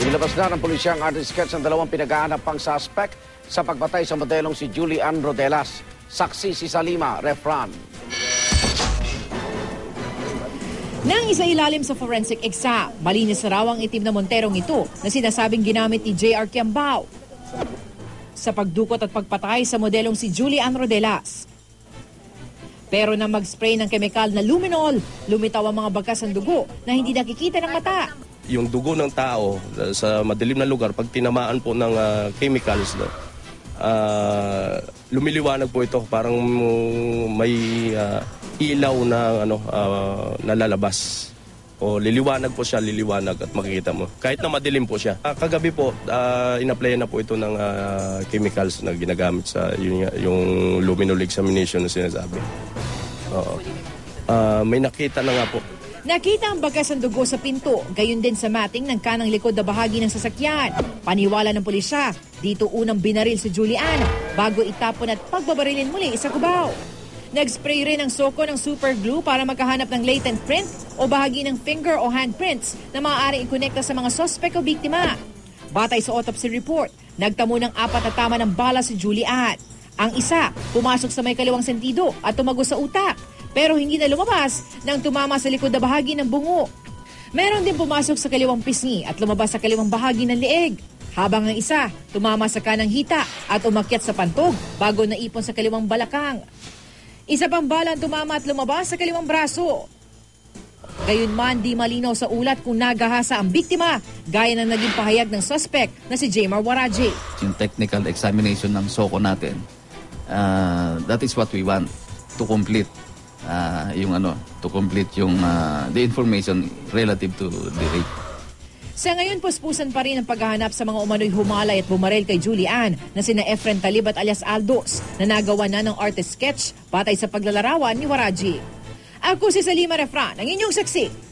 Nilabas na ng pulisya ang artist-sketch ng dalawang pinag-aanap pang suspect sa pagpatay sa modelong si Julie Ann Rodelas. Saksi si Salima Refran. Nang isa-ilalim sa forensic exam, malinis na raw ang itim na monterong ito na sinasabing ginamit ni J.R. Quiambao sa pagdukot at pagpatay sa modelong si Julie Ann Rodelas. Pero nang mag-spray ng kemikal na luminol, lumitaw ang mga bakas ng dugo na hindi nakikita ng mata. Yung dugo ng tao sa madilim na lugar, pag tinamaan po ng chemicals, lumiliwanag po ito. Parang may ilaw na nalalabas. O liliwanag po siya, liliwanag at makikita mo. Kahit na madilim po siya. Kagabi po, in-applyan na po ito ng chemicals na ginagamit sa yung luminol examination na sinasabi. May nakita na nga po. Nakita ang bagas ng dugo sa pinto, gayon din sa mating ng kanang likod na bahagi ng sasakyan. Paniwala ng pulisya, dito unang binaril si Julie Ann bago itapon at pagbabarilin muli sa Cubao. Nag-spray rin ng soko ng super glue para makahanap ng latent print o bahagi ng finger o handprints na maaaring ikonekta sa mga suspect o biktima. Batay sa autopsy report, nagtamo ng 4 na tama ng bala si Julie Ann. Ang isa, pumasok sa may kaliwang sentido at tumagos sa utak, pero hindi na lumabas nang tumama sa likod na bahagi ng bungo. Meron din pumasok sa kaliwang pisngi at lumabas sa kaliwang bahagi ng leeg. Habang ang isa, tumama sa kanang hita at umakyat sa pantog bago naipon sa kaliwang balakang. Isa pang bala ang tumama at lumabas sa kaliwang braso. Gayunman, di malinaw sa ulat kung nagahasa ang biktima, gaya ng naging pahayag ng suspect na si Jmar Waraje. Yung technical examination ng soko natin, that is what we want to complete. The information relative to the rape. Sa ngayon, puspusan pa rin ang paghahanap sa mga umano'y humalay at bumaril kay Julie Ann na sina Efren Talib at alias Aldos na nagawa na ng artist sketch batay sa paglalarawan ni Waraji. Ako si Salima Refran, ang inyong saksi